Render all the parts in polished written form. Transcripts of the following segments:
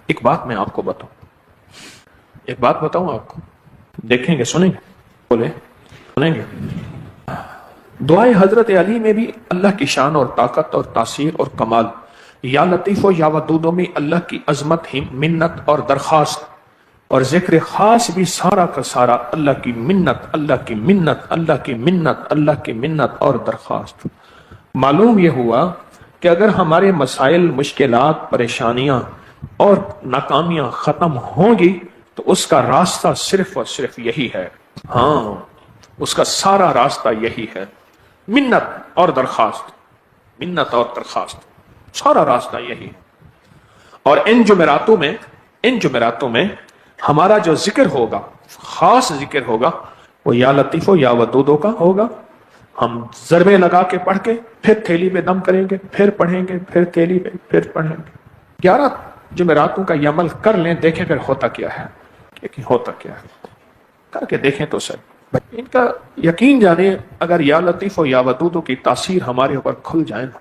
ایک بات میں آپ کو بتاؤں آپ کو، دیکھیں گے، سنیں گے، بولے سنیں گے۔ دعائے حضرت علی میں بھی اللہ کی شان اور طاقت اور تاثیر اور کمال، یا لطیف و یا ودودوں میں اللہ کی عظمت، منت اور درخواست، اور ذکر خاص بھی سارا کا سارا اللہ کی منت، اللہ کی منت، اللہ کی منت، اللہ کی منت اور درخواست۔ معلوم یہ ہوا کہ اگر ہمارے مسائل، مشکلات، پریشانیاں اور ناکامیاں ختم ہوں گی تو اس کا راستہ صرف اور صرف یہی ہے، ہاں اس کا سارا راستہ یہی ہے، منت اور درخواست، منت اور درخواست، سارا راستہ یہی ہے۔ اور ان جمعراتوں میں ہمارا جو ذکر ہوگا، خاص ذکر ہوگا، وہ یا لطیف و یا ودودوں کا ہوگا۔ ہم ضربے لگا کے پڑھ کے پھر تھیلی میں دم کریں گے، پھر پڑھیں گے، پھر تھیلی میں، پھر پڑھیں گے۔ 11 جمعراتوں کا یہ عمل کر لیں، دیکھیں پھر ہوتا کیا ہے، ہوتا کیا ہے، کر کے دیکھیں تو سر۔ ان کا یقین جانے، اگر یا لطیف و یا ودودوں کی تاثیر ہمارے اوپر کھل جائے نا،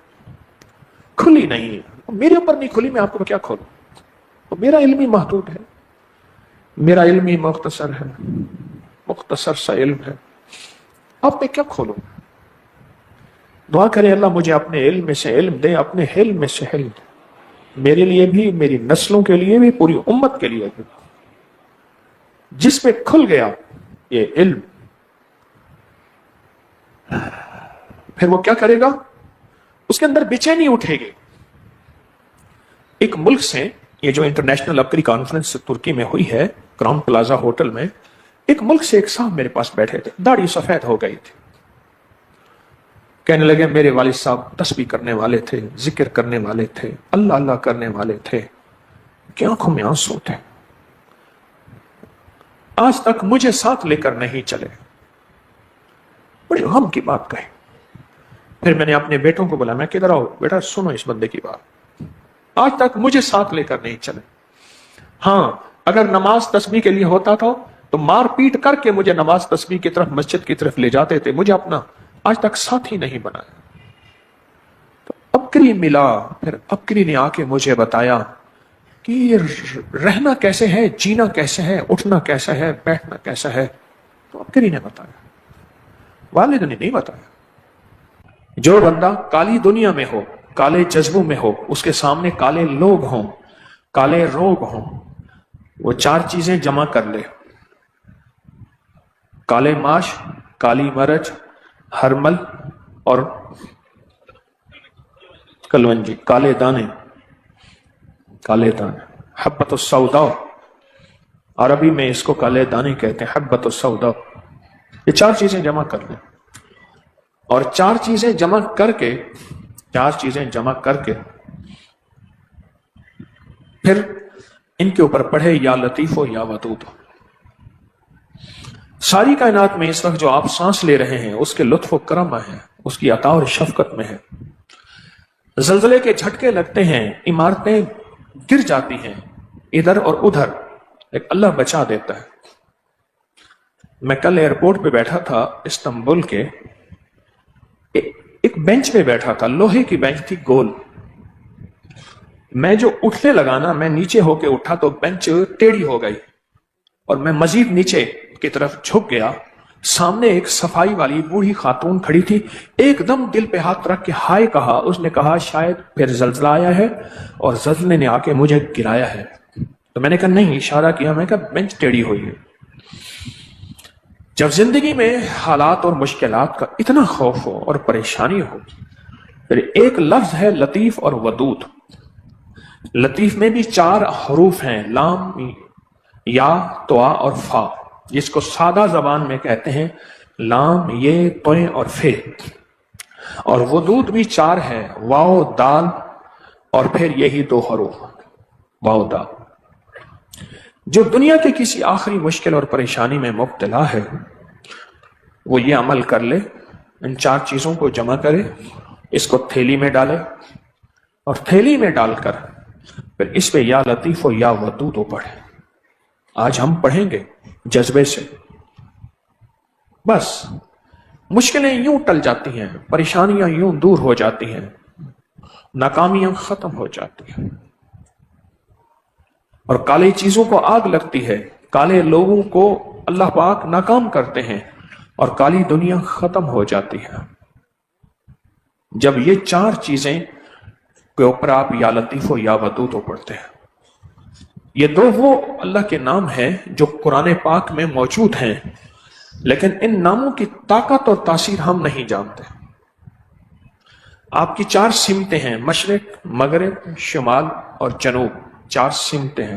کھلی نہیں ہے، میرے اوپر نہیں کھلی، میں آپ کو کیا کھولوں؟ میرا علم ہی محدود ہے، میرا علم ہی مختصر ہے، مختصر سا علم ہے، آپ میں کیا کھولوں؟ دعا کریں اللہ مجھے اپنے علم میں سے علم دے، اپنے علم میں سے علم دے، میرے لیے بھی، میری نسلوں کے لیے بھی، پوری امت کے لیے بھی۔ جس پہ کھل گیا یہ علم، پھر وہ کیا کرے گا؟ اس کے اندر بے چینی اٹھے گی۔ ایک ملک سے، یہ جو انٹرنیشنل عبقری کانفرنس ترکی میں ہوئی ہے، کراؤن پلازا ہوٹل میں، ایک ملک سے ایک صاحب میرے پاس بیٹھے تھے، داڑھی سفید ہو گئی تھی، کہنے لگے میرے والد صاحب تسبیح کرنے والے تھے، ذکر کرنے والے تھے، اللہ اللہ کرنے والے تھے، کہ آنکھوں میں آنسو تھے، آج تک مجھے ساتھ لے کر نہیں چلے۔ بڑی غم کی بات کہی۔ پھر میں نے اپنے بیٹوں کو بولا، میں کدھر آؤ بیٹا، سنو اس بندے کی بات، آج تک مجھے ساتھ لے کر نہیں چلے۔ ہاں اگر نماز تسبیح کے لیے ہوتا تھا تو مار پیٹ کر کے مجھے نماز تسبیح کی طرف، مسجد کی طرف لے جاتے تھے، مجھے اپنا آج تک ساتھی نہیں بنایا۔ تو عبقری ملا، پھر عبقری نے آ کے مجھے بتایا کہ یہ رہنا کیسے ہے، جینا کیسے ہے، اٹھنا کیسا ہے، بیٹھنا کیسا ہے، تو عبقری نے بتایا، والد نے نہیں بتایا۔ جو بندہ کالی دنیا میں ہو، کالے جذبوں میں ہو، اس کے سامنے کالے لوگ ہوں، کالے روگ ہوں، وہ 4 چیزیں جمع کر لے: کالے ماش، کالی مرچ، ہرمل اور کلونجی، کالے دانے، کالے دانے، حبۃ السوداء، عربی میں اس کو کالے دانے کہتے ہیں، حبۃ السوداء۔ یہ 4 چیزیں جمع کر لیں، اور 4 چیزیں جمع کر کے پھر ان کے اوپر پڑھے یا لطیف و یا ودود۔ ساری کائنات میں اس وقت جو آپ سانس لے رہے ہیں، اس کے لطف و کرم ہے، اس کی عطا اور شفقت میں ہے۔ زلزلے کے جھٹکے لگتے ہیں، عمارتیں گر جاتی ہیں ادھر اور ادھر، ایک اللہ بچا دیتا ہے۔ میں کل ایئرپورٹ پہ بیٹھا تھا استنبول کے، ایک بینچ پہ بیٹھا تھا، لوہے کی بینچ تھی، گول۔ میں جو اٹھنے لگا نا، میں نیچے ہو کے اٹھا تو بینچ ٹیڑھی ہو گئی، اور میں مزید نیچے کی طرف جھک گیا۔ سامنے ایک صفائی والی بوڑھی خاتون کھڑی تھی، ایک دم دل پہ ہاتھ رکھ کے ہائے کہا۔ اس نے کہا شاید پھر زلزلہ آیا ہے اور زلزلے نے آ کے مجھے گرایا ہے۔ تو میں نے کہا نہیں، اشارہ کیا، میں کہا بینچ ٹیڑھی ہوئی ہے۔ جب زندگی میں حالات اور مشکلات کا اتنا خوف ہو اور پریشانی ہو، پھر ایک لفظ ہے لطیف اور ودود۔ لطیف میں بھی 4 حروف ہیں، لام، یا، توا اور فا، جس کو سادہ زبان میں کہتے ہیں لام، یہ، تویں اور فے۔ اور ودود بھی 4 ہے، واو، دال، اور پھر یہی 2 حروف، واو، دال۔ جو دنیا کے کسی آخری مشکل اور پریشانی میں مبتلا ہے، وہ یہ عمل کر لے، ان 4 چیزوں کو جمع کرے، اس کو تھیلی میں ڈالے، اور تھیلی میں ڈال کر پھر اس پہ یا لطیف و یا ودود پڑھے۔ آج ہم پڑھیں گے جذبے سے، بس مشکلیں یوں ٹل جاتی ہیں، پریشانیاں یوں دور ہو جاتی ہیں، ناکامیاں ختم ہو جاتی ہیں۔ اور کالی چیزوں کو آگ لگتی ہے، کالے لوگوں کو اللہ پاک ناکام کرتے ہیں اور کالی دنیا ختم ہو جاتی ہے۔ جب یہ چار چیزیں کے اوپر آپ یا لطیف و یا ودود ہو پڑھتے ہیں، یہ دو وہ اللہ کے نام ہیں جو قرآن پاک میں موجود ہیں، لیکن ان ناموں کی طاقت اور تاثیر ہم نہیں جانتے۔ آپ کی چار سمتیں ہیں، مشرق، مغرب، شمال اور جنوب، چار سمتیں ہیں،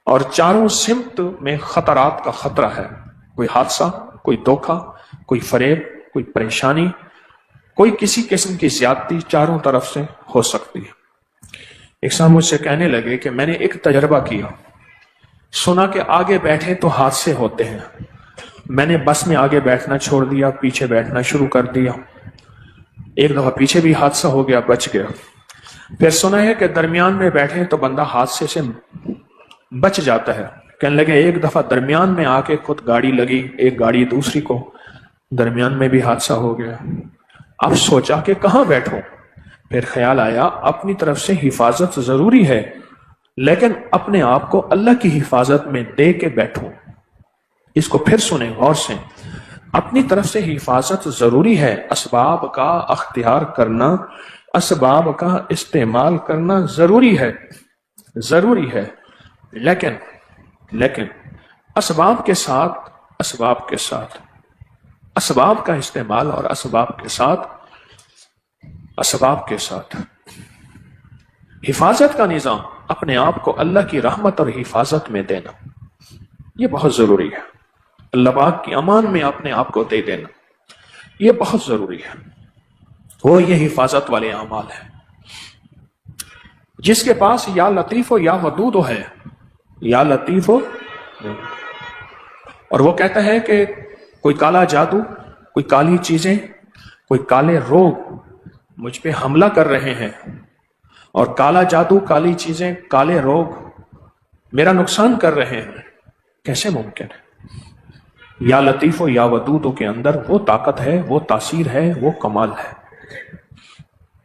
اور چاروں سمت میں خطرات کا خطرہ ہے۔ کوئی حادثہ، کوئی دھوکہ، کوئی فریب، کوئی پریشانی، کوئی کسی قسم کی زیادتی چاروں طرف سے ہو سکتی ہے۔ ایک صاحب مجھ سے کہنے لگے کہ میں نے ایک تجربہ کیا، سنا کہ آگے بیٹھے تو حادثے ہوتے ہیں، میں نے بس میں آگے بیٹھنا چھوڑ دیا، پیچھے بیٹھنا شروع کر دیا، ایک دفعہ پیچھے بھی حادثہ ہو گیا، بچ گیا۔ پھر سنا ہے کہ درمیان میں بیٹھے تو بندہ حادثے سے بچ جاتا ہے۔ کہنے لگے ایک دفعہ درمیان میں آ کے خود گاڑی لگی، ایک گاڑی دوسری کو، درمیان میں بھی حادثہ ہو گیا۔ اب سوچا کہ کہاں بیٹھوں، پھر خیال آیا اپنی طرف سے حفاظت ضروری ہے، لیکن اپنے آپ کو اللہ کی حفاظت میں دے کے بیٹھوں۔ اس کو پھر سنیں غور سے، اپنی طرف سے حفاظت ضروری ہے، اسباب کا اختیار کرنا، اسباب کا استعمال کرنا ضروری ہے، ضروری ہے، لیکن اسباب کے ساتھ اسباب کا استعمال اور اسباب کے ساتھ حفاظت کا نظام، اپنے آپ کو اللہ کی رحمت اور حفاظت میں دینا، یہ بہت ضروری ہے۔ اللہ پاک کی امان میں اپنے آپ کو دے دینا، یہ بہت ضروری ہے۔ وہ یہ حفاظت والے اعمال ہیں۔ جس کے پاس یا لطیف ہو یا ودود ہو ہے، یا لطیف ہو، اور وہ کہتا ہے کہ کوئی کالا جادو، کوئی کالی چیزیں، کوئی کالے روگ مجھ پہ حملہ کر رہے ہیں، اور کالا جادو، کالی چیزیں، کالے روگ میرا نقصان کر رہے ہیں، کیسے ممکن ہے؟ یا لطیف و یا ودود کے اندر وہ طاقت ہے، وہ تاثیر ہے، وہ کمال ہے۔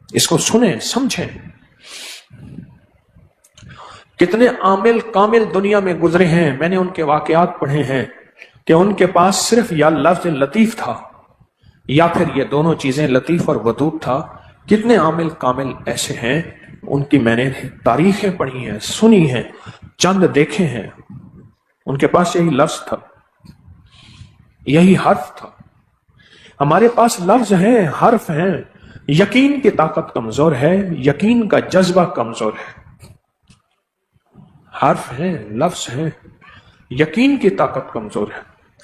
اس کو سنیں، سمجھیں۔ کتنے عامل کامل دنیا میں گزرے ہیں، میں نے ان کے واقعات پڑھے ہیں کہ ان کے پاس صرف یا لفظ لطیف تھا یا پھر یہ دونوں چیزیں لطیف اور ودود تھا۔ کتنے عامل کامل ایسے ہیں، ان کی میں نے تاریخیں پڑھی ہیں، سنی ہیں، چند دیکھے ہیں، ان کے پاس یہی لفظ تھا، یہی حرف تھا۔ ہمارے پاس لفظ ہیں، حرف ہیں، یقین کی طاقت کمزور ہے، یقین کا جذبہ کمزور ہے۔ حرف ہیں، لفظ ہیں، یقین کی طاقت کمزور ہے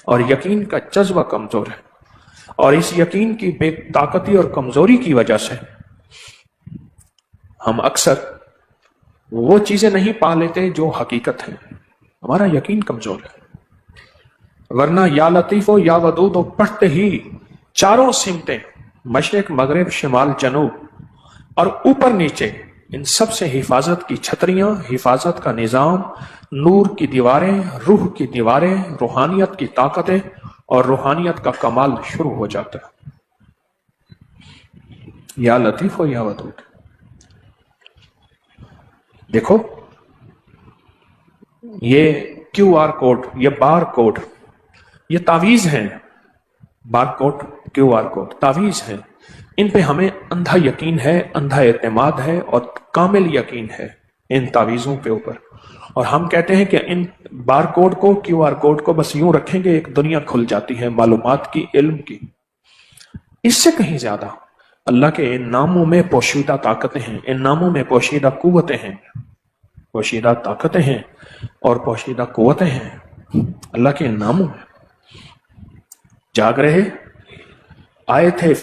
اور یقین کا جذبہ کمزور ہے، اور اس یقین کی بے طاقتی اور کمزوری کی وجہ سے ہم اکثر وہ چیزیں نہیں پا لیتے جو حقیقت ہیں، ہمارا یقین کمزور ہے۔ ورنہ یا لطیف ہو یا ودود ہو پڑھتے ہی چاروں سمتیں، مشرق، مغرب، شمال، جنوب اور اوپر نیچے، ان سب سے حفاظت کی چھتریاں، حفاظت کا نظام، نور کی دیواریں، روح کی دیواریں، روحانیت کی طاقتیں اور روحانیت کا کمال شروع ہو جاتا ہے۔ یا لطیف ہو یا ودود۔ دیکھو یہ کیو آر کوڈ، یہ بار کوڈ، یہ تعویذ ہیں۔ Bar code, Q R code تعویذ ہیں، ان پہ ہمیں اندھا یقین ہے، اندھا اعتماد ہے اور کامل یقین ہے ان تعویذوں کے اوپر، اور ہم کہتے ہیں کہ ان بار کوڈ کو، کیو آر کوڈ کو بس یوں رکھیں گے ایک دنیا کھل جاتی ہے معلومات کی، علم کی۔ اس سے کہیں زیادہ اللہ کے ان ناموں میں پوشیدہ طاقتیں ہیں، ان ناموں میں پوشیدہ قوتیں ہیں، پوشیدہ طاقتیں ہیں اور پوشیدہ قوتیں ہیں اللہ کے ان ناموں میں۔ جاگ رہے آئے تھے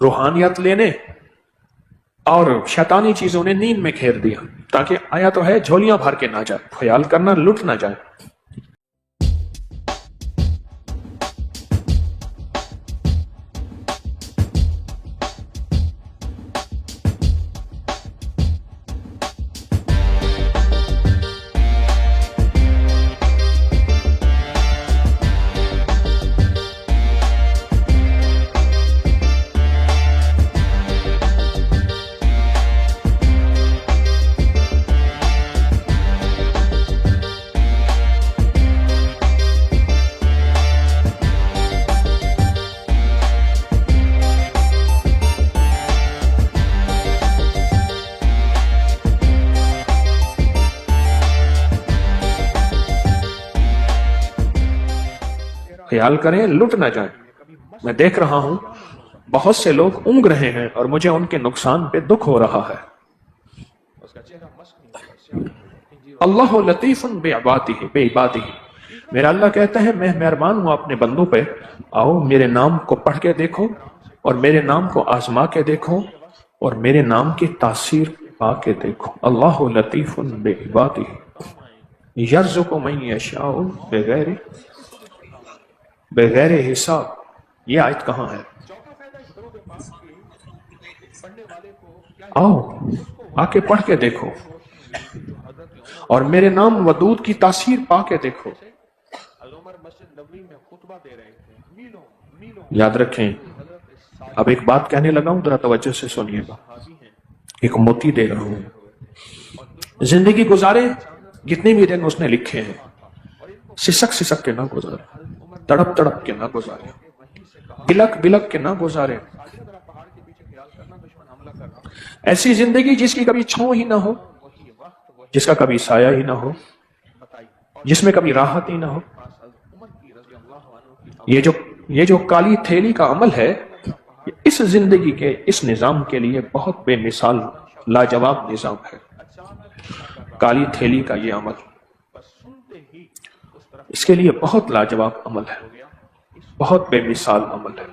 روحانیت لینے اور شیطانی چیزوں نے نیند میں گھیر دیا، تاکہ آیا تو ہے جھولیاں بھر کے نہ جائے، خیال کرنا لٹ نہ جائے۔ خیال کریں لٹ نہ جائیں. میں دیکھ رہا ہوں بہت سے لوگ اونگ رہے ہیں اور مجھے ان کے نقصان پہ دکھ ہو رہا ہے. اللہ لطیف بعبادہ، میرا اللہ کہتا ہے میں مہربان ہوں اپنے بندوں پہ. آؤ میرے نام کو پڑھ کے دیکھو اور میرے نام کو آزما کے دیکھو اور میرے نام کی تاثیر پا کے دیکھو. اللہ لطیف بعبادہ یرزق من یشاء بغیر حساب. یہ آیت کہاں ہے؟ آؤ آ کے پڑھ کے دیکھو اور میرے نام ودود کی تاثیر پا کے دیکھو. یاد رکھیں. اب ایک بات کہنے لگا ہوں ذرا توجہ سے سنیے گا. ایک موتی دے رہا ہوں. زندگی گزارے جتنے بھی دن اس نے لکھے ہیں سسک سسک کے نہ گزارے، تڑپ تڑپ کے نہ گزارے، بلک بلک کے نہ گزارے. ایسی زندگی جس کی کبھی چھاؤں ہی نہ ہو، جس کا کبھی سایہ ہی نہ ہو، جس میں کبھی راحت ہی نہ ہو. یہ جو کالی تھیلی کا عمل ہے اس زندگی کے اس نظام کے لیے بہت بے مثال لاجواب نظام ہے. کالی تھیلی کا یہ عمل اس کے لیے بہت لاجواب عمل ہے، بہت بے مثال عمل ہے.